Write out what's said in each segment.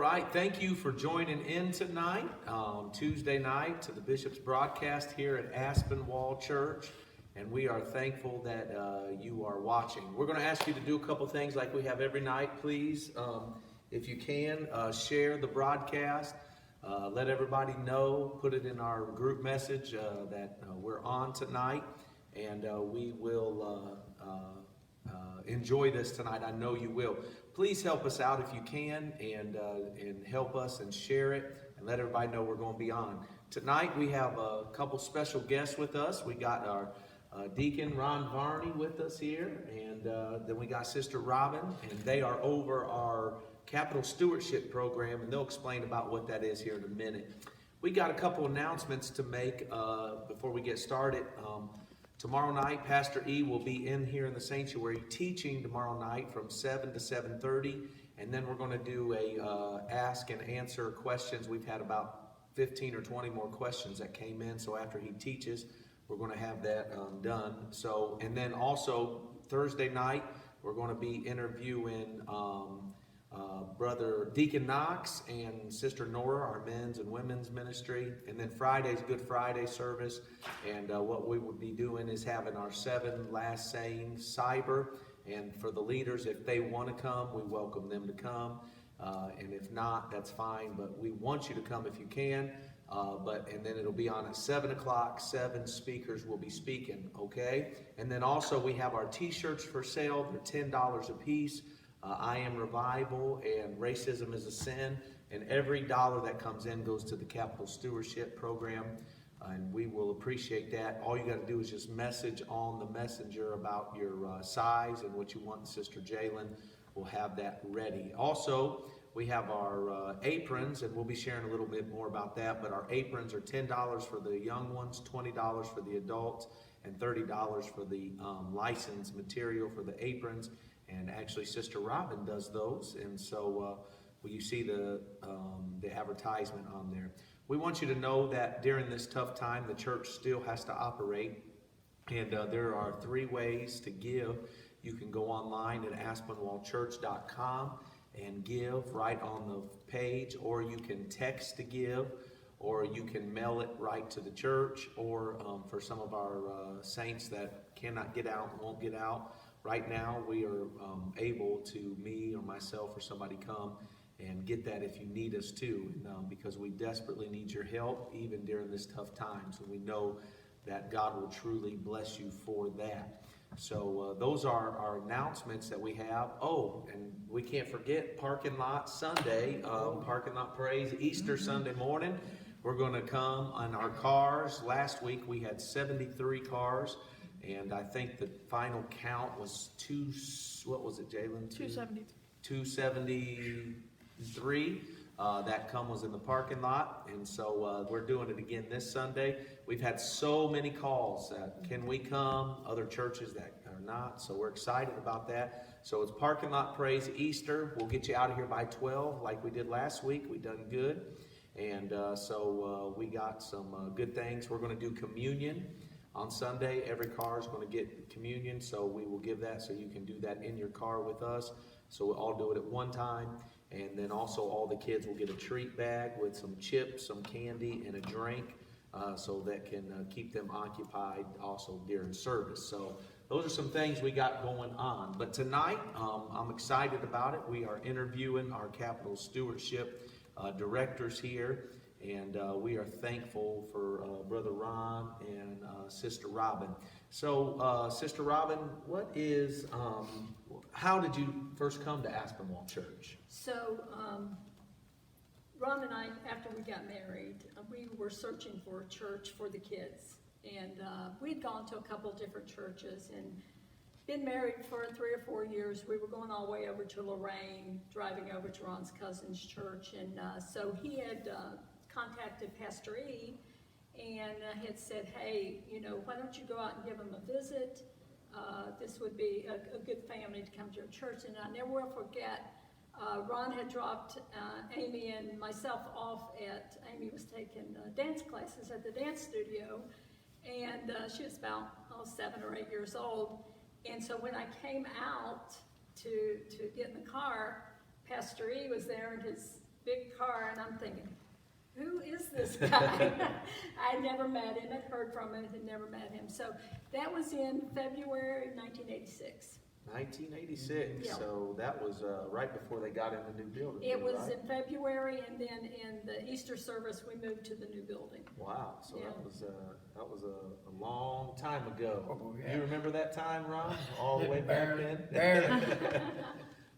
right, thank you for joining in tonight, Tuesday night, to the Bishop's broadcast here at Aspinwall Church. And we are thankful that you are watching. We're going to ask you to do a couple things like we have every night, please. If you can, share the broadcast. Let everybody know, put it in our group message that we're on tonight. And we will enjoy this tonight. I know you will. Please help us out if you can, and help us and share it and let everybody know we're going to be on. Tonight we have a couple special guests with us. We got our Deacon Ron Varney with us here, and then we got Sister Robin, and they are over our Capital Stewardship program, and they'll explain about what that is here in a minute. We got a couple announcements to make before we get started. Tomorrow night, Pastor E will be in here in the sanctuary teaching tomorrow night from 7 to 7:30. And then we're going to do a ask and answer questions. We've had about 15 or 20 more questions that came in. So after he teaches, we're going to have that done. So, and then also Thursday night, we're going to be interviewing Brother Deacon Knox and Sister Nora, our men's and women's ministry. And then Friday's Good Friday service. And what we would be doing is having our 7 last sayings cyber. And for the leaders, if they want to come, we welcome them to come. And if not, that's fine. But we want you to come if you can. And then it'll be on at 7 o'clock. 7 speakers will be speaking, okay? And then also we have our t-shirts for sale. They're $10 a piece. I Am Revival and Racism is a Sin. And every dollar that comes in goes to the Capital Stewardship program. And we will appreciate that. All you got to do is just message on the messenger about your size and what you want. Sister Jalen will have that ready. Also, we have our aprons, and we'll be sharing a little bit more about that. But our aprons are $10 for the young ones, $20 for the adults, and $30 for the licensed material for the aprons. And actually, Sister Robin does those. And so you see the advertisement on there. We want you to know that during this tough time, the church still has to operate. And there are 3 ways to give. You can go online at aspinwallchurch.com and give right on the page, or you can text to give, or you can mail it right to the church, or for some of our saints that cannot get out, won't get out. Right now, we are able to, me or myself or somebody, come and get that if you need us to, because we desperately need your help even during this tough time. So we know that God will truly bless you for that. So those are our announcements that we have. Oh, and we can't forget Parking Lot Sunday, Parking Lot Praise, Easter Sunday morning. We're going to come on our cars. Last week we had 73 cars. And I think the final count was what was it, Jalen? 273. That was in the parking lot. And so we're doing it again this Sunday. We've had so many calls that can we come, other churches that are not. So we're excited about that. So it's Parking Lot Praise Easter. We'll get you out of here by 12 like we did last week. We done good. And so we got some good things. We're going to do communion. On Sunday, every car is going to get communion, so we will give that so you can do that in your car with us. So we'll all do it at one time. And then also all the kids will get a treat bag with some chips, some candy, and a drink so that can keep them occupied also during service. So those are some things we got going on. But tonight, I'm excited about it. We are interviewing our Capital Stewardship directors here. And we are thankful for Brother Ron and Sister Robin. So, Sister Robin, how did you first come to Aspinwall Church? So, Ron and I, after we got married, we were searching for a church for the kids. And we'd gone to a couple different churches and been married for 3 or 4 years. We were going all the way over to Lorraine, driving over to Ron's cousin's church. And so he had contacted Pastor E and had said, hey, why don't you go out and give them a visit? This would be a good family to come to your church. And I never will forget, Ron had dropped Amy and myself off Amy was taking dance classes at the dance studio. And she was about 7 or 8 years old. And so when I came out to get in the car, Pastor E was there, and big car, and I'm thinking, who is this guy? I'd never met him, had heard from him, had never met him. So that was in February 1986. 1986, Yeah. so that was right before they got in the new building. It was right? in February, and then in the Easter service, we moved to the new building. Wow, so Yeah. that was a long time ago. Oh, yeah. You remember that time, Ron? All the way back Barely, then? barely.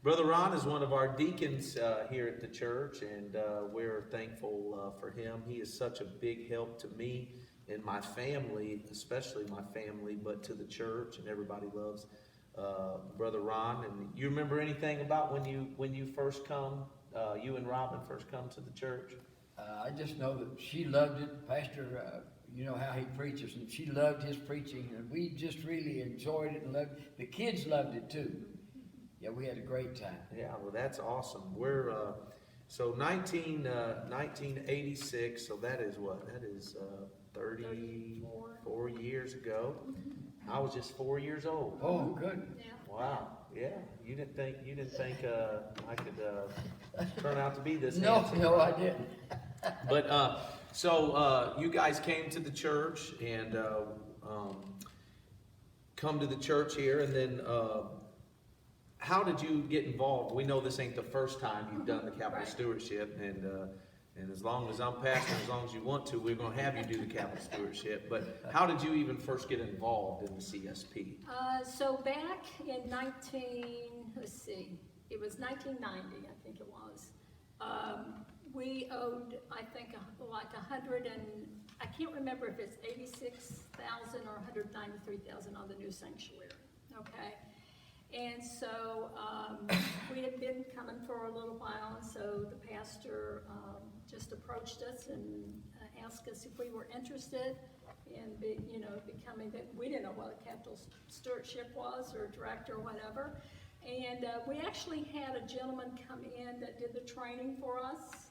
Brother Ron is one of our deacons here at the church, and we're thankful for him. He is such a big help to me and my family, especially my family, but to the church, and everybody loves Brother Ron. And you remember anything about when you first come, you and Robin first come to the church? I just know that she loved it. Pastor, you know how he preaches, and she loved his preaching, and we just really enjoyed it and loved it. The kids loved it too. Yeah, we had a great time. Yeah, well, that's awesome. We're so 1986. So that is what? That is 34 years ago. I was just 4 years old. Oh, good. Yeah. Wow. Yeah. You didn't think I could turn out to be this No, handsome. no, I didn't. But so you guys came to the church and come to the church here, and then how did you get involved? We know this ain't the first time you've done the capital Right. stewardship, and as long as I'm pastor, as long as you want to, we're going to have you do the capital stewardship. But how did you even first get involved in the CSP? So back in it was 1990, I think it was. We owed, I think, like 100 and, I can't remember if it's 86,000 or 193,000 on the new sanctuary, okay? And so we had been coming for a little while, and so the pastor just approached us and asked us if we were interested in becoming that. We didn't know what a capital stewardship was, or director or whatever. And we actually had a gentleman come in that did the training for us.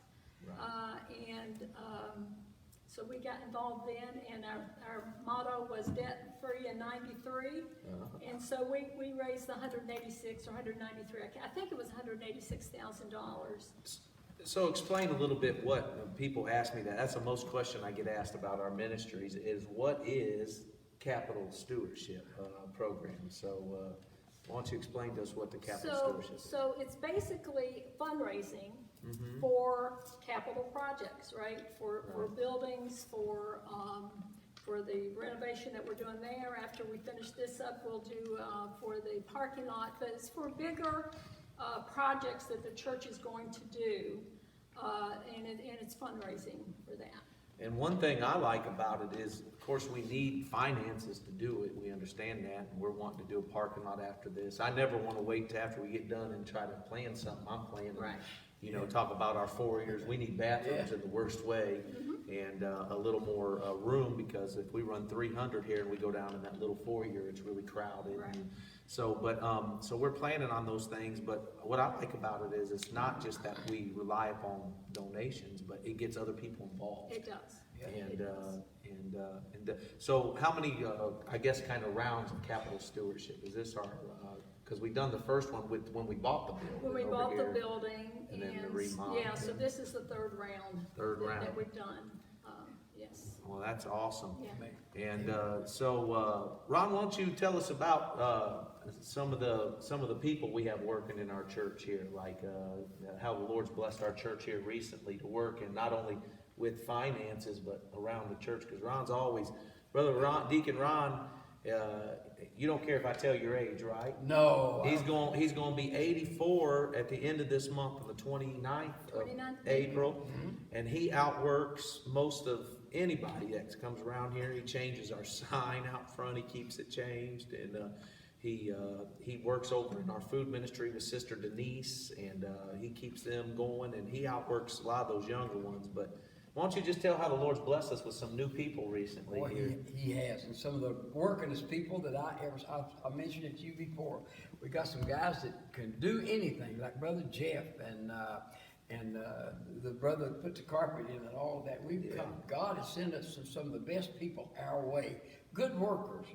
So we got involved then, and our motto was debt-free in 93. And so we raised the 186 or 193, I think it was $186,000. So explain a little bit what people ask me that's the most question I get asked about our ministries is what is capital stewardship program? So why don't you explain to us what the capital stewardship is? So it's basically fundraising for capital projects, right? For buildings, for the renovation that we're doing there. After we finish this up, we'll do for the parking lot. But it's for bigger projects that the church is going to do, and it's fundraising for that. And one thing I like about it is, of course, we need finances to do it. We understand that, and we're wanting to do a parking lot after this. I never want to wait till after we get done and try to plan something. I'm planning, Right. Talk about our 4 years. We need bathrooms in the worst way, and a little more room, because if we run 300 here and we go down in that little foyer, it's really crowded. Right. So we're planning on those things. But what I like about it is it's not just that we rely upon donations, but it gets other people involved. It does. And It does. So how many, I guess, kind of rounds of capital stewardship? Is this our, because we've done the first one when we bought the building. When we over bought the here. building, and then the remodel. yeah, so this is the third round. Round. That we've done, yes. Well, that's awesome. Yeah. And so, Ron, why don't you tell us about some of the people we have working in our church here, like how the Lord's blessed our church here recently to work, and not only with finances but around the church. Because Ron's always, Brother Ron, Deacon Ron. You don't care if I tell your age, right? No. He's going to be 84 at the end of this month on the 29th of 29th. April, and he outworks most of anybody that comes around here. He changes our sign out front. He keeps it changed, and he works over in our food ministry with Sister Denise, and he keeps them going, and he outworks a lot of those younger ones. But why don't you just tell how the Lord's blessed us with some new people recently Boy, here? he has, and some of the workingest people that I mentioned it to you before. We got some guys that can do anything, like Brother Jeff and the brother that put the carpet in and all of that. God has sent us some of the best people our way, good workers,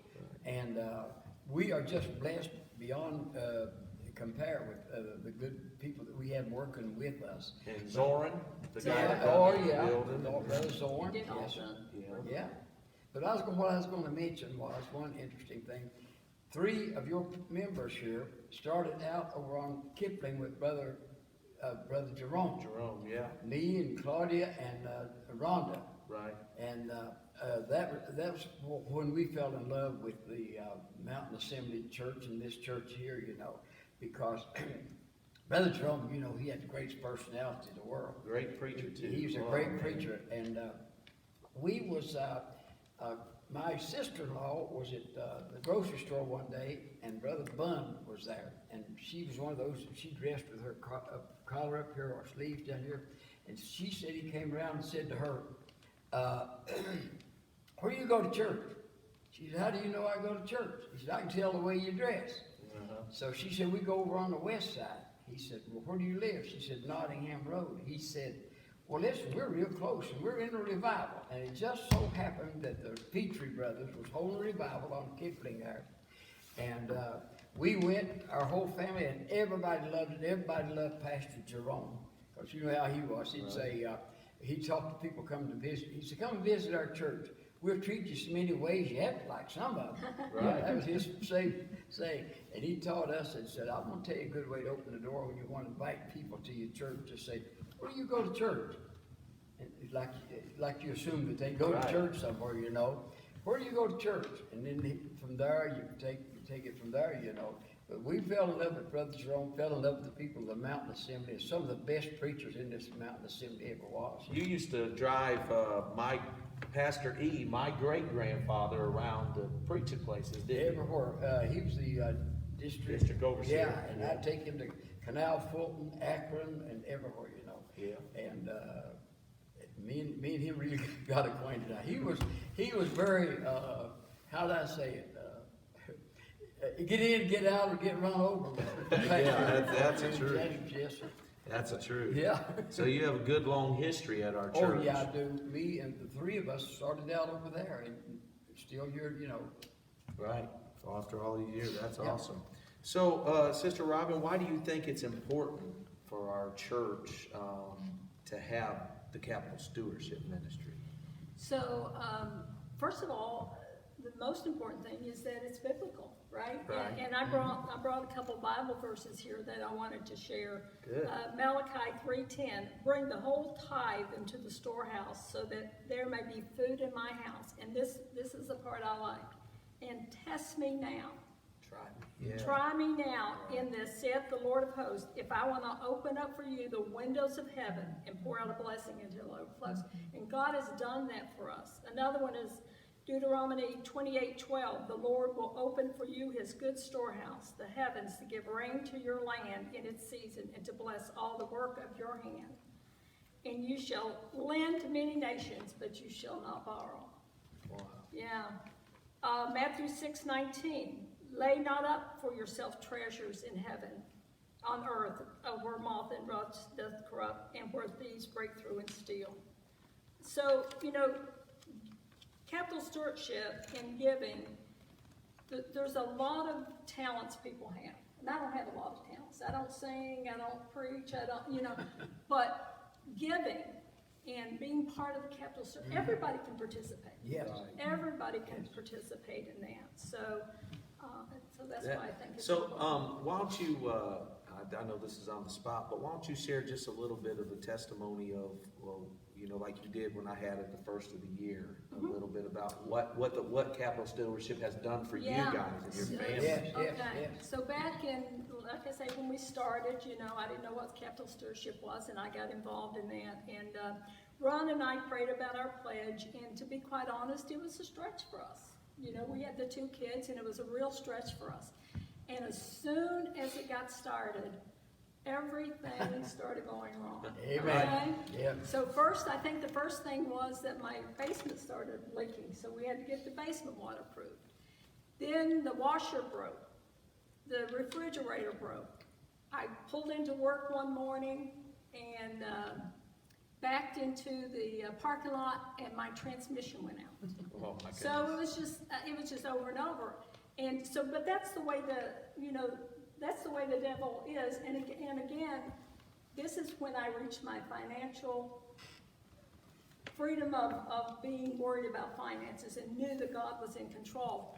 and we are just blessed beyond compare with the good people that we had working with us. And Zoran, the guy Yeah, that oh done the yeah, building. Brother Zorn, Did all yes, sir. the- Yeah. Yeah, but what I was going to mention was one interesting thing. 3 of your members here started out over on Kipling with Brother Jerome. Jerome, yeah, Me and Claudia and Rhonda, right. and that was when we fell in love with the Mountain Assembly Church and this church here, you know, because Brother Jerome, you know, he had the greatest personality in the world. Great preacher too. He was a Oh, great man. preacher, and we was my sister-in-law was at the grocery store one day, and Brother Bunn was there, and she was one of those. She dressed with her collar up here, or sleeves down here, and she said he came around and said to her, "Where do you go to church?" She said, "How do you know I go to church?" He said, "I can tell the way you dress." So she said, "We go over on the west side." He said, "Well, where do you live?" She said, "Nottingham Road." He said, "Well, listen, we're real close, and we're in a revival." And it just so happened that the Petrie brothers was holding a revival on Kipling there. And we went, our whole family, and everybody loved it. Everybody loved Pastor Jerome. Because you know how he was. He'd say, he talked to people coming to visit. He said, "Come visit our church. We'll treat you so many ways you have to like some of them." Right. That was his saying. And he taught us and said, "I'm going to tell you a good way to open the door when you want to invite people to your church. Just say, 'Where do you go to church?'" And it's like you assume that they go Right. to church somewhere, you know. "Where do you go to church?" And then from there, you take it from there, you know. But we fell in love with Brother Jerome, fell in love with the people of the Mountain Assembly, and some of the best preachers in this Mountain Assembly ever was. You used to drive Pastor E, my great-grandfather, around the preaching places, didn't you? Everywhere. He was the District overseer. Yeah, and I'd take him to Canal, Fulton, Akron, and everywhere, you know. Yeah. And me and him really got acquainted. Now, he was very, how do I say it? Get in, get out, or get run over. Yeah, that's the truth. Yes, sir. That's the truth. Yeah. So you have a good long history at our church. Oh, yeah, I do. Me and the 3 of us started out over there, and still here, you know. Right. So after all these years, that's Yeah. awesome. So, Sister Robin, why do you think it's important for our church to have the Capital Stewardship Ministry? So, first of all, the most important thing is that it's biblical, right? Right. And I brought a couple Bible verses here that I wanted to share. Good. Malachi 3:10, "Bring the whole tithe into the storehouse, so that there may be food in my house." And this is the part I like. "And test me now." Yeah. "Try me now in this, saith the Lord of hosts, if I will not open up for you the windows of heaven and pour out a blessing until it overflows." And God has done that for us. Another one is Deuteronomy 28:12, "The Lord will open for you his good storehouse, the heavens, to give rain to your land in its season, and to bless all the work of your hand. And you shall lend to many nations, but you shall not borrow." Wow. Yeah. Matthew 6:19, "Lay not up for yourself treasures in heaven, on earth, where moth and rust doth corrupt, and where thieves break through and steal." So, you know, capital stewardship and giving, there's a lot of talents people have. And I don't have a lot of talents. I don't sing, I don't preach, I don't, you know, but giving and being part of the capital stewardship, everybody can participate. Yes. Everybody can participate in that. So that's why I think it's So, important. why don't you, I know this is on the spot, but why don't you share just a little bit of the testimony of, well, you know, like you did when I had it the first of the year, a little bit about what Capital Stewardship has done for you Yeah. guys and your family. Yes. Okay, so back in, like I say, when we started, you know, I didn't know what capital stewardship was, and I got involved in that. And Ron and I prayed about our pledge, and to be quite honest, it was a stretch for us. You know, we had the 2 kids, and it was a real stretch for us. And as soon as it got started, everything started going wrong. Amen. Okay? Yeah. So first, I think the first thing was that my basement started leaking, so we had to get the basement waterproofed. Then the washer broke. The refrigerator broke. I pulled into work one morning and backed into the parking lot, and my transmission went out. Oh, my goodness. So it was just over and over. And so, but that's the way you know, that's the way the devil is. And again, this is when I reached my financial freedom of being worried about finances and knew that God was in control.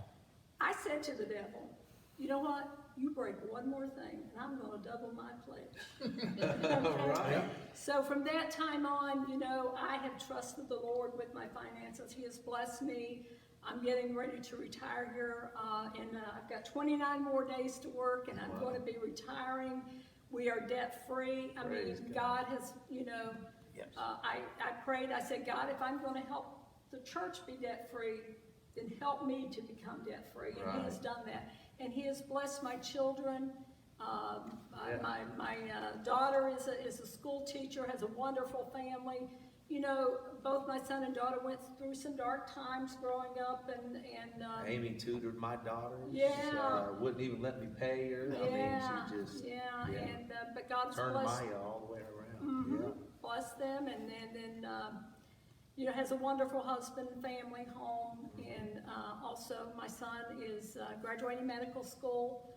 I said to the devil, you know what? You break one more thing, and I'm going to double my pledge. Okay? Right. So from that time on, you know, I have trusted the Lord with my finances. He has blessed me. I'm getting ready to retire here, and I've got 29 more days to work, and I'm going to be retiring. We are debt-free. I mean, God has, you know, Yes. I prayed, I said, God, if I'm going to help the church be debt-free, then help me to become debt-free. And He has done that. And He has blessed my children. My daughter is a school teacher, has a wonderful family. You know, both my son and daughter went through some dark times growing up, and Amy tutored my daughter. Yeah. She, wouldn't even let me pay her. I mean, she just and but God's turned blessed. Maya all the way around. Bless them, and then you know, has a wonderful husband, family, home, and also my son is graduating medical school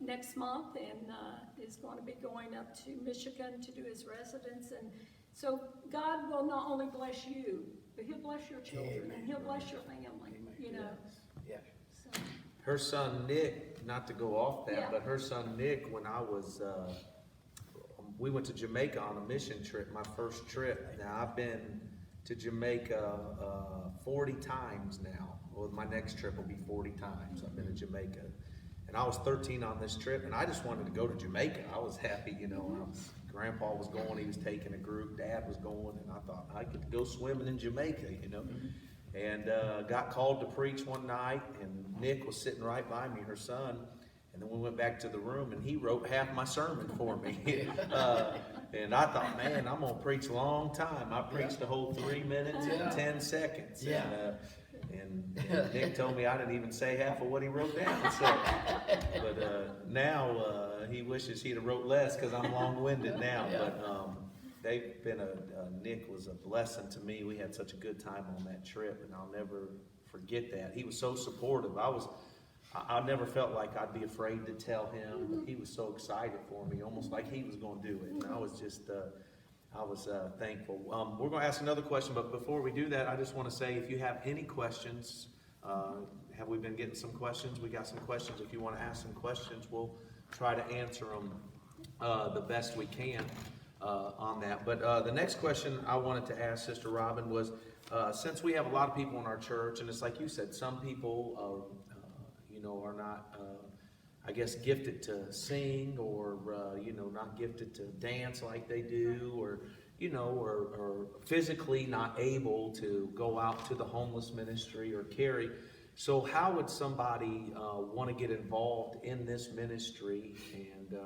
next month, and is going to be going up to Michigan to do his residence. And so God will not only bless you, but He'll bless your children, and He'll bless your family. You know. Yeah. So, Her son Nick, not to go off that, Yeah. but her son Nick, when I was, we went to Jamaica on a mission trip, my first trip. Now I've been to Jamaica 40 times now. Well, my next trip will be 40 times. I've been to Jamaica. And I was 13 on this trip, and I just wanted to go to Jamaica. I was happy, you know. Grandpa was going, he was taking a group, Dad was going, and I thought I could go swimming in Jamaica, you know. And got called to preach one night, and Nick was sitting right by me, her son. And then we went back to the room, and he wrote half my sermon for me. And I thought, man, I'm going to preach a long time. I preached the whole 3 minutes and 10 seconds. Yeah. And Nick told me I didn't even say half of what he wrote down. So, but now he wishes he'd have wrote less because I'm long-winded now. Yeah. But they've been Nick was a blessing to me. We had such a good time on that trip, and I'll never forget that. He was so supportive. I never felt like I'd be afraid to tell him, but he was so excited for me, almost like he was going to do it. And I was just, thankful. We're going to ask another question, but before we do that, I just want to say, if you have any questions, have we been getting some questions? We got some questions. If you want to ask some questions, we'll try to answer them the best we can on that. But the next question I wanted to ask Sister Robin was, since we have a lot of people in our church, and it's like you said, some people are not, I guess, gifted to sing, or, not gifted to dance like they do, or physically not able to go out to the homeless ministry or carry. So how would somebody want to get involved in this ministry? And,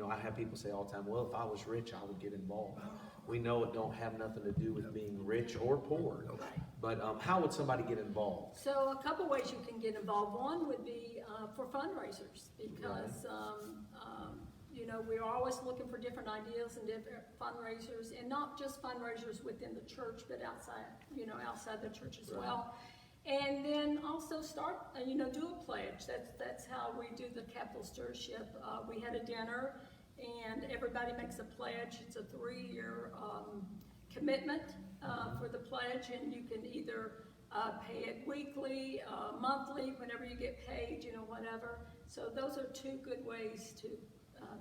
I have people say all the time, well, if I was rich, I would get involved. We know it don't have nothing to do with being rich or poor. But how would somebody get involved? So a couple ways you can get involved. One would be for fundraisers, because we're always looking for different ideas and different fundraisers, and not just fundraisers within the church, but outside the church as well. And then also start, do a pledge. That's how we do the capital stewardship. We had a dinner, and everybody makes a pledge. It's a 3-year commitment for the pledge, and you can either pay it weekly, monthly, whenever you get paid, whatever. So those are 2 good ways to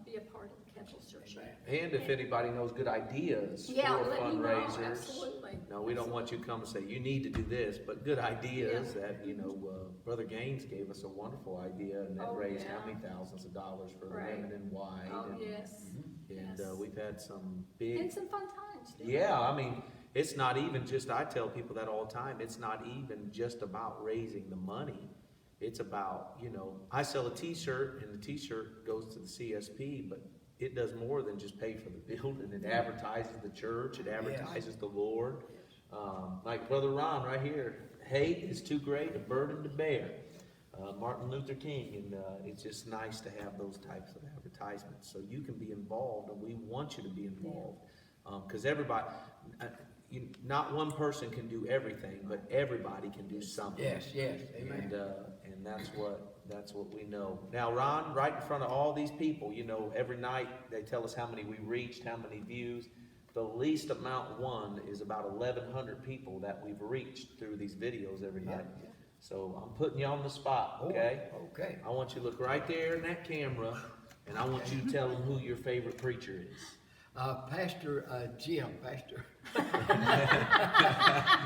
be a part of the capital stewardship. And if anybody knows good ideas for let me know. fundraisers, Absolutely. no, we don't want you to come and say you need to do this, but good ideas that Brother Gaines gave us a wonderful idea, and that raised how many thousands of dollars for the women in white. Oh, and, yes. And Yes. we've had some big, And some fun times, too. yeah. I mean, it's not even just. I tell people that all the time. It's not even just about raising the money. It's about, I sell a T-shirt, and the T-shirt goes to the CSP, but it does more than just pay for the building. It advertises the church. It advertises the Lord. Like Brother Ron right here, hate is too great a burden to bear. Martin Luther King, and it's just nice to have those types of advertisements. So you can be involved, and we want you to be involved, because everybody, not one person can do everything, but everybody can do something. Yes, yes, amen. And that's what we know. Now, Ron, right in front of all these people, every night they tell us how many we reached, how many views. The least amount won is about 1,100 people that we've reached through these videos every night. Yeah. So I'm putting you on the spot, okay? Oh, okay. I want you to look right there in that camera, and I want you to tell them who your favorite preacher is. Pastor Jim, Pastor.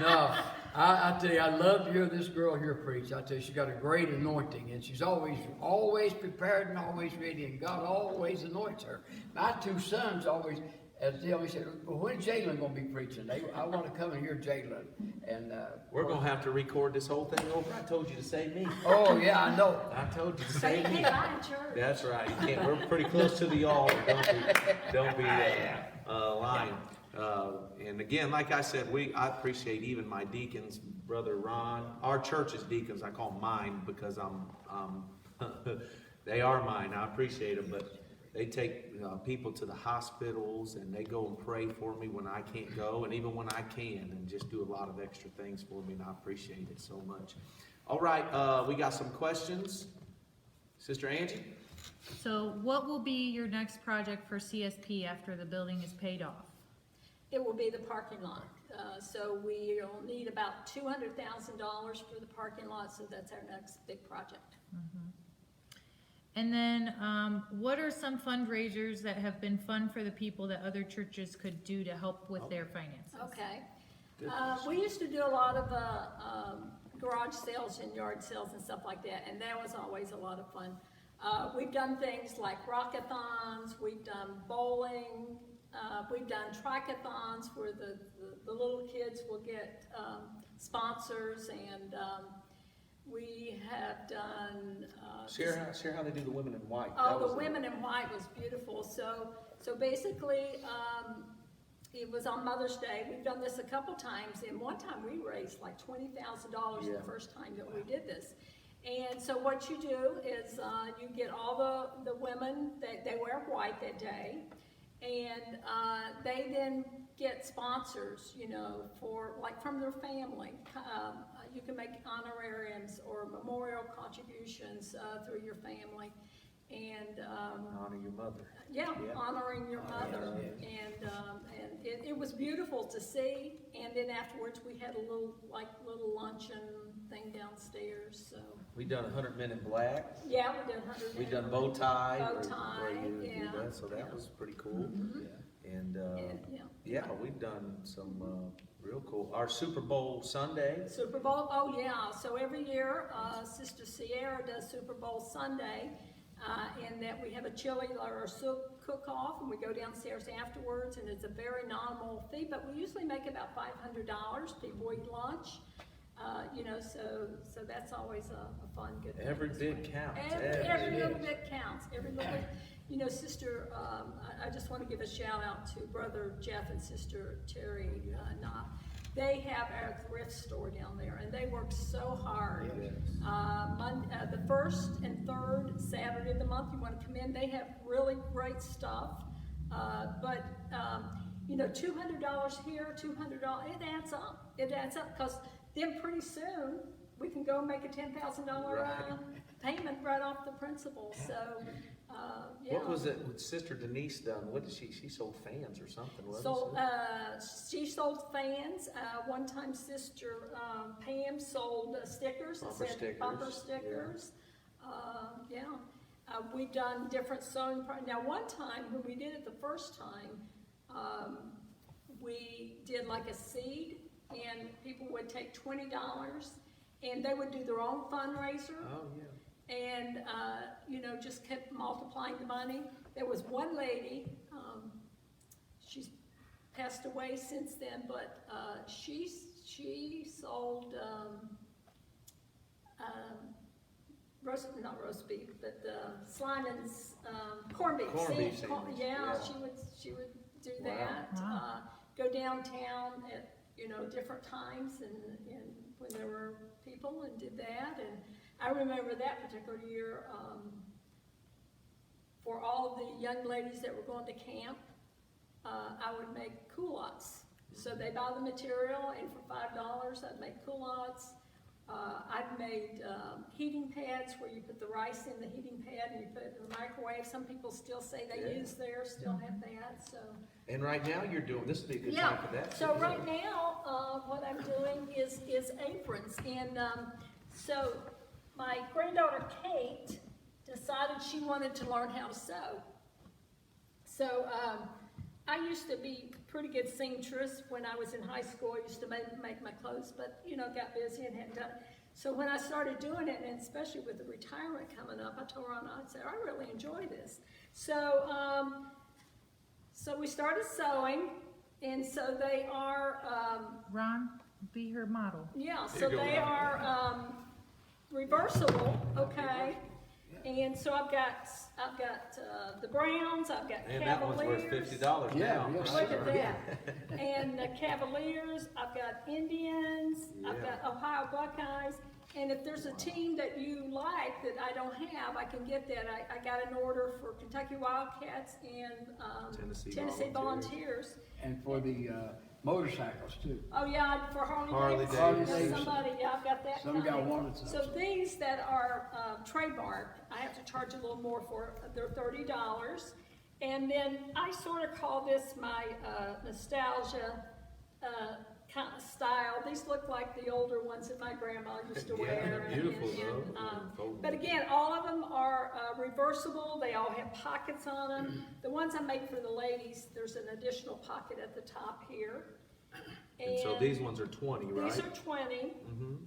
No, I tell you, I love to hear this girl here preach. I tell you, she got a great anointing, and she's always prepared and always ready, and God always anoints her. My two sons always, as tell me, said, well, when's Jalen going to be preaching? I want to come and hear Jalen. And we're going to have to record this whole thing over. I told you to say me. Oh yeah, I know. I told you to Say say me. church. That's right. You can't. We're pretty close to the altar. Don't be lying. And again, like I said, I appreciate even my deacons, Brother Ron. Our church's deacons, I call them mine because they are mine. I appreciate them, but they take people to the hospitals, and they go and pray for me when I can't go, and even when I can, and just do a lot of extra things for me, and I appreciate it so much. All right, we got some questions. Sister Angie? So what will be your next project for CSP after the building is paid off? It will be the parking lot. So we'll need about $200,000 for the parking lot, so that's our next big project. And then what are some fundraisers that have been fun for the people that other churches could do to help with their finances? Okay. We used to do a lot of garage sales and yard sales and stuff like that, and that was always a lot of fun. We've done things like rockathons, we've done bowling, we've done trikathons where the little kids will get sponsors, and we have done... Share how they do the women in white. The women in white was beautiful. So basically, it was on Mother's Day. We've done this a couple times, and one time we raised like $20,000 the first time that we did this. And so what you do is you get all the women, they wear white that day, and they then get sponsors, from their family. You can make honorariums or memorial contributions through your family, and Honor your mother. yeah, honoring your mother, and it was beautiful to see. And then afterwards, we had a little luncheon thing downstairs. So We done 100 Men in Black. yeah, we did 100. We done bow tie. Bow tie, where you do yeah. that, so that was pretty cool. Mhm. And yeah. we've done some real cool. Our Super Bowl Sunday. Super Bowl, oh yeah. So every year, Sister Sierra does Super Bowl Sunday, and that we have a chili or a soup cook-off, and we go downstairs afterwards, and it's a very nominal fee, but we usually make about $500. People eat lunch, so that's always a fun, good thing. Every as bit well. counts. Every little bit counts. Every little, Sister, I just want to give a shout out to Brother Jeff and Sister Terry Knott. They have our thrift store down there, and they work so hard. Yes. The first and third Saturday of the month, you want to come in. They have really great stuff, but $200 here, $200. It adds up. It adds up because then pretty soon we can go make a $10,000 payment right off the principal. So. Yeah. What was it with Sister Denise done? What did she sold fans or something, wasn't So it? she sold fans. One time Sister Pam sold stickers. Bumper It said stickers, bumper stickers. We've done different sewing. Now one time when we did it the first time, we did like a seed, and people would take $20, and they would do their own fundraiser. Oh, yeah. And, just kept multiplying the money. There was one lady, she's passed away since then, but she sold not roast beef, but Sliman's corned beef. Corned beef sandwich, yeah. She would do Wow. that. Wow. Go downtown at different times and when there were people, and did that. And I remember that particular year, for all the young ladies that were going to camp, I would make culottes. So they buy the material, and for $5, I'd make culottes. I've made heating pads where you put the rice in the heating pad and you put it in the microwave. Some people still say they use theirs, still have that, so. And right now you're doing, this would be a good Yeah, time for that. so too. right now, what I'm doing is aprons, and, so my granddaughter Kate decided she wanted to learn how to sew. So, I used to be a pretty good seamstress when I was in high school. I used to make my clothes, but, you know, got busy and hadn't done it. So when I started doing it, and especially with the retirement coming up, I told her, I said, I really enjoy this. So, so we started sewing, and so they are, Ron, be her model. yeah, There so you go, they Ron. are reversible, okay? And so I've got the Browns, I've got And that one's worth Cavaliers. $50 Yeah, now. yes, Look sir. at that. And the Cavaliers, I've got Indians, I've Yeah. got Ohio Buckeyes. And if there's a team that you like that I don't have, I can get that. I got an order for Kentucky Wildcats and Tennessee Volunteers. And for the motorcycles too. Oh yeah, for Harley Harley Davidson. Davidson. Somebody, yeah, I've got that Some guy coming. wanted some. So these that are trademarked, I have to charge a little more for. They're $30, and then I sort of call this my nostalgia kind of style. These look like the older ones that my grandma used to Yeah, wear. they're beautiful, and, though. but again, all of them are reversible. They all have pockets on them. The ones I make for the ladies, there's an additional pocket at the top here. And so these ones are 20, right? These are 20.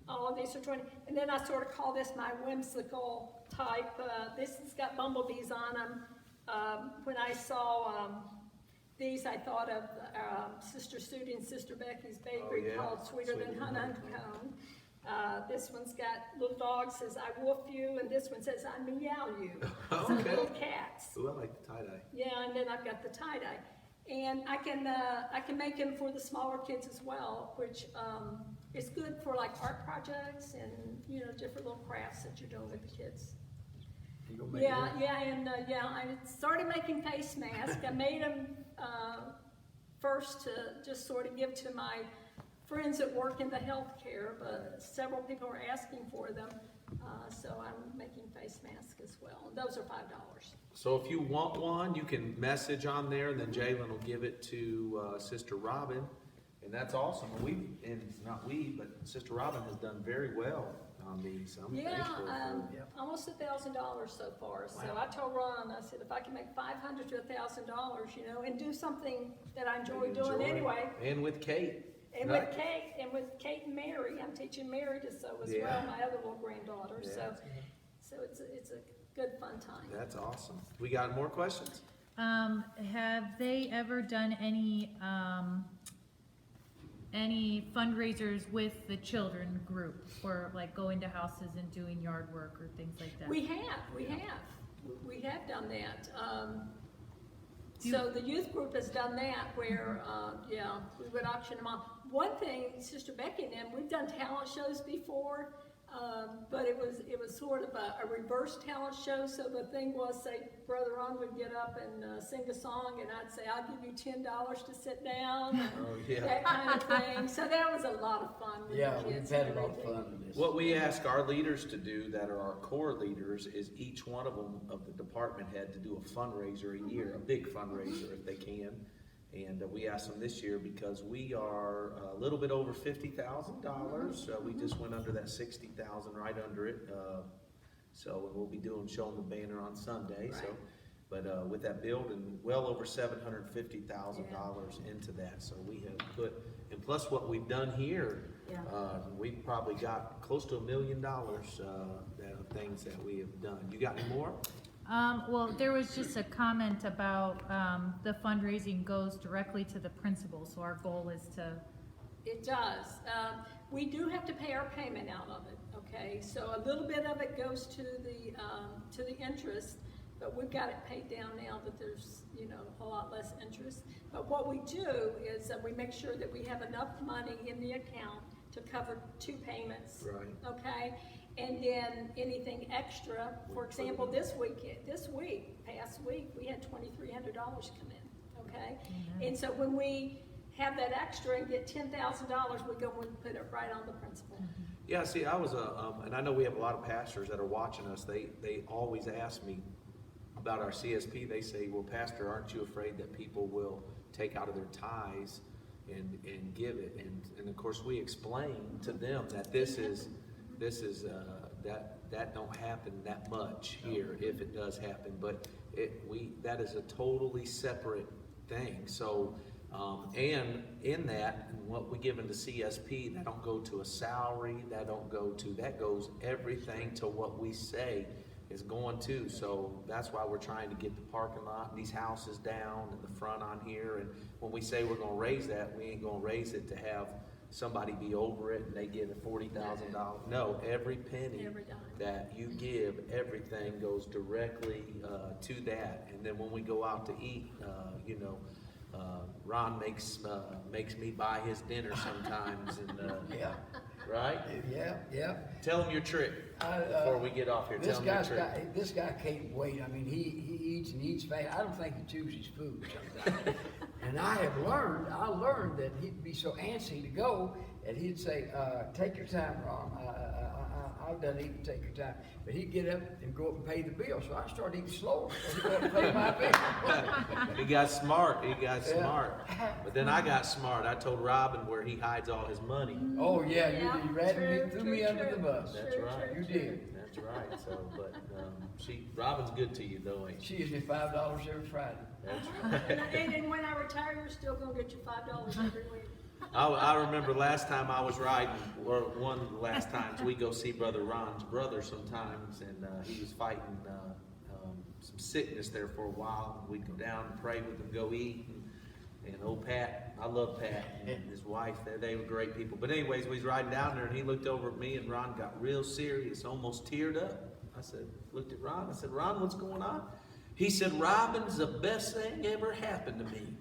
All of these are 20. And then I sort of call this my whimsical type. This has got bumblebees on them. When I saw these, I thought of Sister Sudie and Sister Becky's bakery yeah. called Sweeter Than Sweeter Than Honeycomb. This one's got little dog says I woof you, and this one says I meow you. So Okay. little cats. Ooh, I like the tie-dye. Yeah, and then I've got the tie-dye. And I can make them for the smaller kids as well, which is good for like art projects and, you know, different little crafts that you're doing with the kids. You gonna make Yeah, it? yeah, and I started making face masks. I made them first to just sort of give to my friends that work in the healthcare, but several people are asking for them. So I'm making face masks as well. And those are $5. So if you want one, you can message on there, and then Jalen will give it to Sister Robin, and that's awesome. But Sister Robin has done very well on these. I'm Yeah, thankful for- almost $1,000 so far. So I told Ron, I said, if I can make $500 to $1,000, you know, and do something that I enjoy doing anyway. And with Kate. And Right. with Kate and Mary, I'm teaching Mary to sew as Yeah. well, my other little granddaughter. Yeah. So it's a good fun time. That's awesome. We got more questions? Have they ever done any fundraisers with the children group, or like going to houses and doing yard work or things like that? We have done that. So the youth group has done that where, we would auction them off. One thing, Sister Becky and them, we've done talent shows before, but it was sort of a reverse talent show. So the thing was, say, Brother Ron would get up and sing a song, and I'd say, I'll give you $10 to sit down, and that kind of thing. So that was a lot of fun with Yeah, the we've kids had and a lot of everything. fun with this. What we ask our leaders to do, that are our core leaders, is each one of them, of the department head, to do a fundraiser a year, a big fundraiser if they can. And we asked them this year because we are a little bit over $50,000. We just went under that 60,000, right under it. So we'll be showing the banner on Sunday. Right. So, but with that building, well over $750,000 into that. So we have put, and plus what we've done here, Yeah. we've probably got close to $1 million that of things that we have done. You got any more? Well, there was just a comment about the fundraising goes directly to the principal, so our goal is to. It does. We do have to pay our payment out of it, okay? So a little bit of it goes to the interest, but we've got it paid down now that there's, you know, a lot less interest. But what we do is we make sure that we have enough money in the account to cover 2 payments. Right. Okay? And then anything extra, for example, past week, we had $2,300 come in, okay? And so when we have that extra and get $10,000, we go and put it right on the principal. Yeah, see, I was, and I know we have a lot of pastors that are watching us, they always ask me about our CSP. They say, well, Pastor, aren't you afraid that people will take out of their tithes and give it? And of course, we explain to them that that don't happen that much here, if it does happen, but that is a totally separate thing. So, and in that, what we give into CSP, that don't go to a salary, that goes everything to what we say is going to. So that's why we're trying to get the parking lot and these houses down and the front on here. And when we say we're gonna raise that, we ain't gonna raise it to have somebody be over it and they get a $40,000. No, every penny Every dime. that you give, everything goes directly to that. And then when we go out to eat, Ron makes me buy his dinner sometimes, and Yeah, right? yeah. Tell him your trick before we get off here. Tell him your trick. This guy can't wait. I mean, he eats and eats fast. I don't think he chooses food sometimes. And I learned that he'd be so antsy to go, and he'd say, take your time, Ron. I've done eating, take your time. But he'd get up and go up and pay the bill. So I started eating slower so he couldn't pay my bill. He got smart. Smart. But then I got smart. I told Robin where he hides all his money. Oh yeah, Yeah, you threw me under the bus. That's right. You did. That's right. So, but Robin's good to you though, ain't she? She gives me $5 every Friday. That's right. And when I retire, you're still gonna get your $5 every week. I remember last time I was riding, or one of the last times, we go see Brother Ron's brother sometimes, and he was fighting some sickness there for a while. We'd go down and pray with him, go eat, and old Pat, I love Pat, and his wife, they were great people. But anyways, we was riding down there, and he looked over at me, and Ron got real serious, almost teared up. Looked at Ron, I said, Ron, what's going on? He said, Robin's the best thing ever happened to me.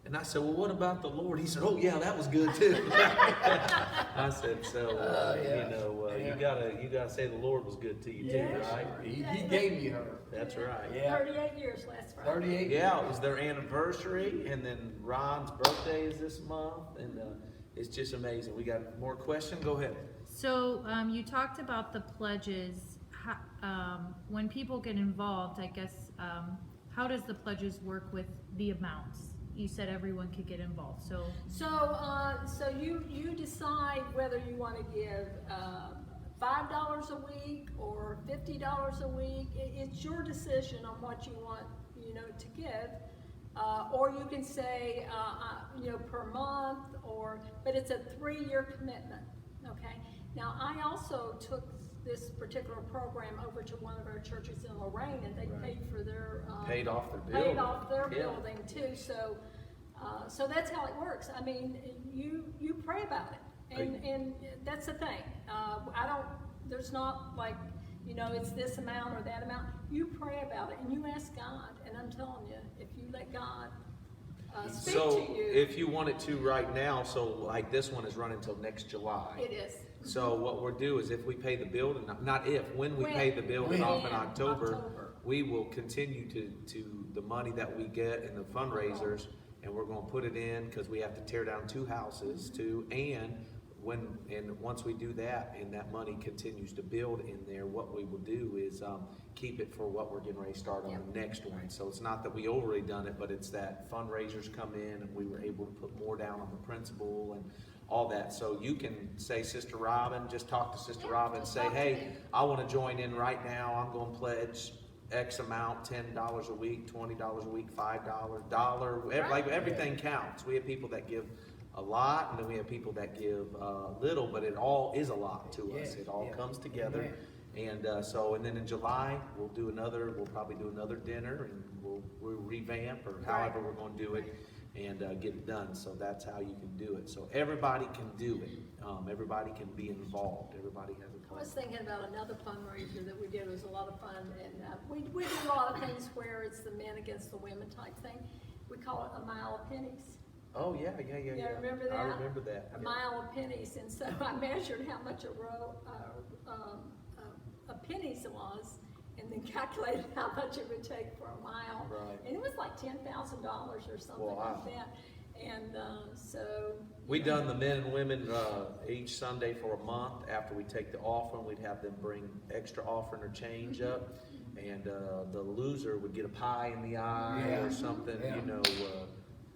And I said, well, what about the Lord? He said, oh yeah, that was good too. I said, you gotta say the Lord was good to you too, right? He gave me her. That's right. Yeah. 38 years last Friday. 38. Yeah, it was their anniversary, and then Ron's birthday is this month, and it's just amazing. We got more questions? Go ahead. So you talked about the pledges. When people get involved, I guess, how does the pledges work with the amounts? You said everyone could get involved, so. So you decide whether you want to give $5 a week or $50 a week. It's your decision on what you want, to give. Or you can say, per month, but it's a 3-year commitment. Okay. Now I also took this particular program over to one of our churches in Lorraine, and they paid for their Paid off their building too. So that's how it works. I mean, you pray about it, and that's the thing. There's not like, it's this amount or that amount. You pray about it and you ask God, and I'm telling you, if you let God speak to you. If you wanted to right now, so like this one is running until next July. It is. So what we'll do is if we pay the building, when we pay the building off in October, we will continue to the money that we get in the fundraisers, and we're going to put it in because we have to tear down 2 houses too. And once we do that and that money continues to build in there, what we will do is keep it for what we're getting ready to start on the next one. So it's not that we already done it, but it's that fundraisers come in and we were able to put more down on the principal and all that. So you can say, Sister Robin, just talk to Sister Robin and say, hey, I want to join in right now. I'm going to pledge X amount, $10 a week, $20 a week, $5, $1, like everything counts. We have people that give a lot, and then we have people that give little, but it all is a lot to us. It all comes together. And and then in July, we'll probably do another dinner, and we'll revamp or however we're going to do it and get it done. So that's how you can do it. So everybody can do it. Everybody can be involved. Everybody has a plan. I was thinking about another fundraiser that we did. It was a lot of fun, and we do a lot of things where it's the men against the women type thing. We call it a mile of pennies. Oh yeah. Remember that? I remember that. A mile of pennies, and so I measured how much a row of pennies it was, and then calculated how much it would take for a mile. Right. And it was like $10,000 or something like that. And so. We done the men and women each Sunday for a month. After we take the offering, we'd have them bring extra offering or change up. And the loser would get a pie in the eye Yeah. or something, Yeah. you know,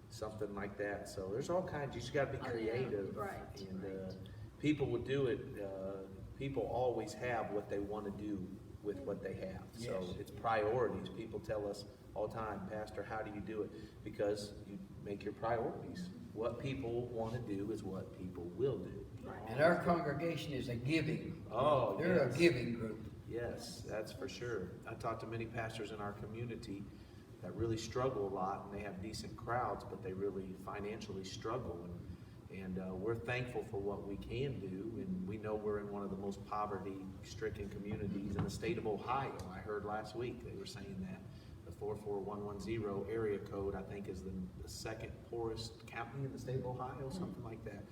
something like that. So there's all kinds. You just got to be Oh, yeah. creative. Right, And right. people would do it. People always have what they want to do with what they have. So Yes. it's priorities. People tell us all the time, Pastor, how do you do it? Because you make your priorities. What people want to do is what people will do. Right. And our congregation is a giving. Oh, They're yes. a giving group. Yes, that's for sure. I talk to many pastors in our community that really struggle a lot, and they have decent crowds, but they really financially struggle. And we're thankful for what we can do, and we know we're in one of the most poverty-stricken communities in the state of Ohio. I heard last week they were saying that the 44110 area code, I think, is the second poorest county in the state of Ohio, something like that.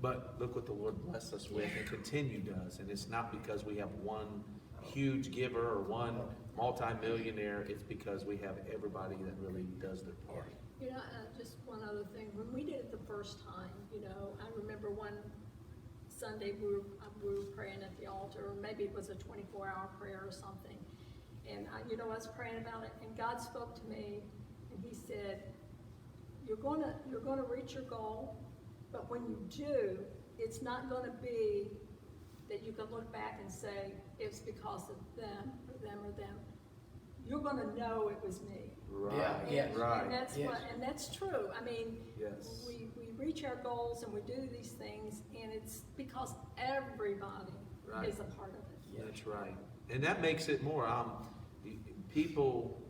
But look what the Lord blessed us with and continue does, and it's not because we have one huge giver or one multimillionaire. It's because we have everybody that really does their part. You know, just one other thing, when we did it the first time, you know, I remember one Sunday we were praying at the altar, or maybe it was a 24-hour prayer or something. And I was praying about it, and God spoke to me, and He said, you're gonna reach your goal, but when you do, it's not gonna be that you can look back and say, it's because of them, or them, or them. You're gonna know it was me. Right, Yeah, yes. right. And that's Yes. and that's true. I mean, Yes. we reach our goals and we do these things, and it's because everybody Right. is a part of it. That's right. And that makes it more, people,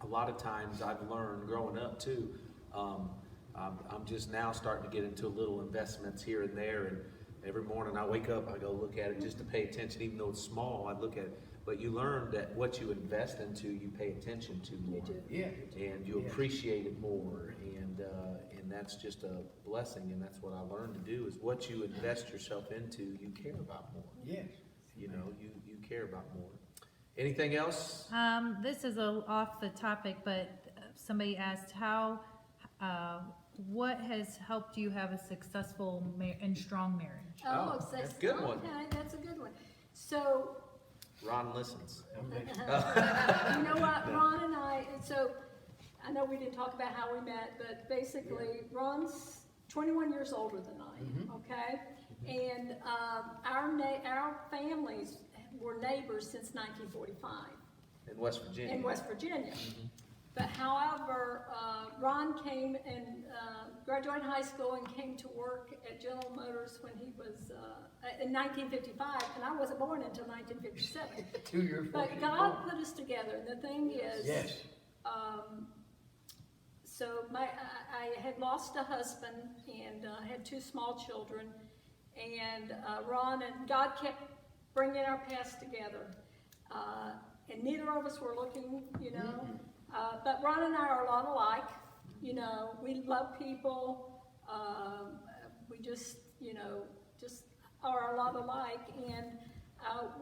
a lot of times I've learned growing up too, I'm just now starting to get into little investments here and there, and every morning I wake up, I go look at it just to pay attention, even though it's small, I look at it. But you learn that what you invest into, you pay attention to more. do. Yeah. And you Yes. appreciate it more, and that's just a blessing, and that's what I learned to do, is what you invest yourself into, you care about more. Yes. You know, you care about more. Anything else? This is off the topic, but somebody asked what has helped you have a successful and strong marriage? Oh, So- that's a good one. Okay, that's a good one. So, Ron listens. you know what, Ron and I, so, I know we didn't talk about how we met, but basically, Ron's 21 years older than I, okay? And our families were neighbors since 1945 In West Virginia. in West Virginia. But however, Ron came and graduated high school and came to work at General Motors when he was in 1955, and I wasn't born until 1957. 2 years. But God put us together, and the thing is, Yes. so I had lost a husband and had 2 small children, and Ron and God kept bringing our paths together, and neither of us were looking, you know. But Ron and I are a lot alike. You know, we love people. We just, just are a lot alike, and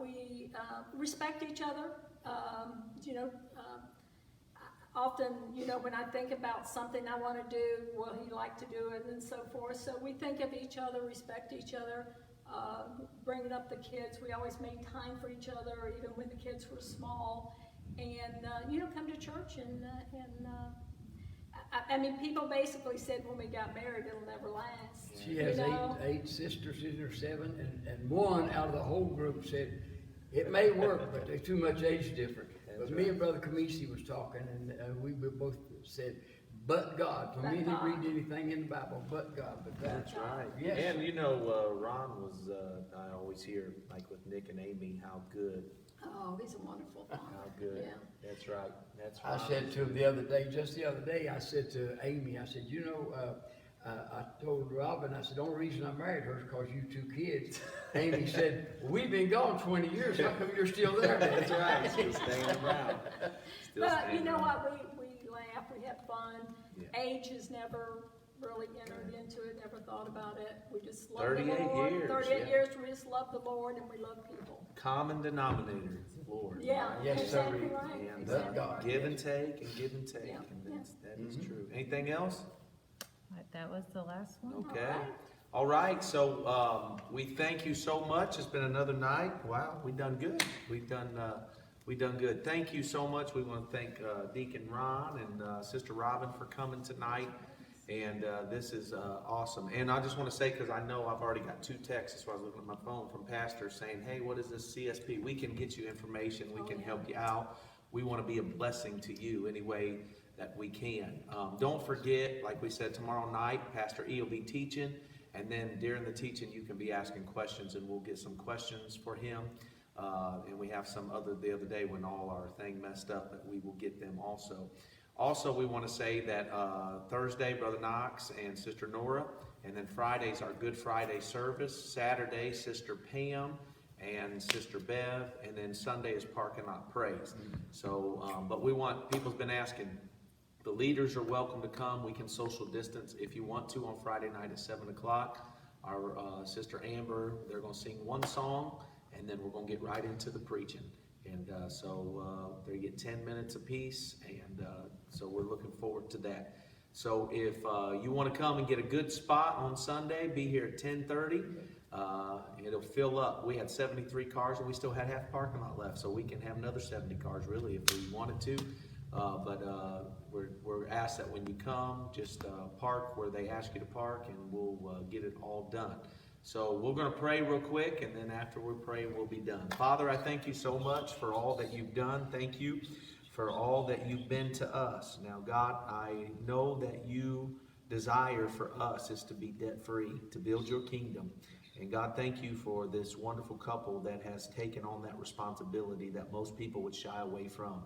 we respect each other. Often, when I think about something I want to do, will he like to do it, and so forth. So we think of each other, respect each other, bringing up the kids. We always made time for each other, even when the kids were small. And, come to church I mean, people basically said when we got married, it'll never last. She has eight sisters, is there 7? And one out of the whole group said, it may work, but there's too much age difference. But me and Brother Kamisi was talking, and we both said, but God. For me, didn't read anything in the Bible, but God. But That's right. Yes. And Ron was, I always hear, like with Nick and Amy, how good. Oh, he's a wonderful father. How good. Yeah. That's right. That's I right. said to him just the other day, I said to Amy, I said, I told Robin, I said, the only reason I married her is because you 2 kids. Amy said, well, we've been gone 20 years, how come you're still there? That's right. Still staying around. Still But staying you know around. what, we laugh, we have fun. Yeah. Age has never really entered into it, never thought about it. We just love 38 the Lord. years, 38 yeah. years, we just love the Lord and we love people. Common denominator, Lord. Yeah, right? Yes, sir. exactly right. And Exactly God. right. give and take and give and take, Yeah, and yeah. that is true. Anything else? That was the last one. Okay. All right. So we thank you so much. It's been another night. Wow, we done good. We done good. Thank you so much. We want to thank Deacon Ron and Sister Robin for coming tonight. And this is awesome. And I just want to say, because I know I've already got 2 texts, that's why I was looking at my phone, from pastors saying, hey, what is this CSP? We can get you information. We can help you out. We want to be a blessing to you any way that we can. Don't forget, like we said, tomorrow night, Pastor E will be teaching. And then during the teaching, you can be asking questions, and we'll get some questions for him. And we have some the other day when all our thing messed up, that we will get them also. Also, we want to say that Thursday, Brother Knox and Sister Nora, and then Friday's our Good Friday service. Saturday, Sister Pam and Sister Bev, and then Sunday is Parking Lot Praise. So, but we want, people's been asking, the leaders are welcome to come. We can social distance if you want to on Friday night at 7 o'clock. Our Sister Amber, they're going to sing one song, and then we're going to get right into the preaching. And so they get 10 minutes apiece, and so we're looking forward to that. So if you want to come and get a good spot on Sunday, be here at 10:30. It'll fill up. We had 73 cars, and we still had half parking lot left, so we can have another 70 cars really if we wanted to. But we're asked that when you come, just park where they ask you to park, and we'll get it all done. So we're going to pray real quick, and then after we pray, we'll be done. Father, I thank you so much for all that you've done. Thank you for all that you've been to us. Now, God, I know that you desire for us is to be debt-free, to build your kingdom. And God, thank you for this wonderful couple that has taken on that responsibility that most people would shy away from.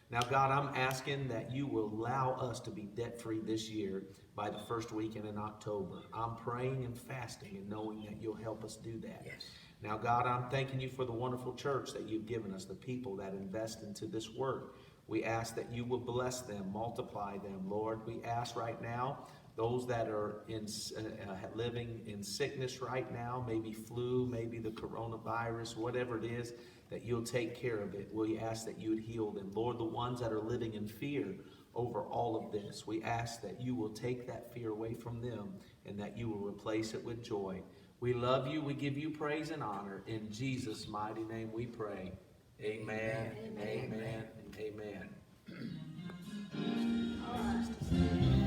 Now, God, I'm asking that you will allow us to be debt-free this year by the first weekend in October. I'm praying and fasting and knowing that you'll help us do that. Yes. Now, God, I'm thanking you for the wonderful church that you've given us, the people that invest into this work. We ask that you will bless them, multiply them, Lord. We ask right now, those that are living in sickness right now, maybe flu, maybe the coronavirus, whatever it is, that you'll take care of it. We ask that you would heal them. Lord, the ones that are living in fear over all of this, we ask that you will take that fear away from them and that you will replace it with joy. We love you. We give you praise and honor. In Jesus' mighty name we pray. Amen, amen, amen, and amen. All right.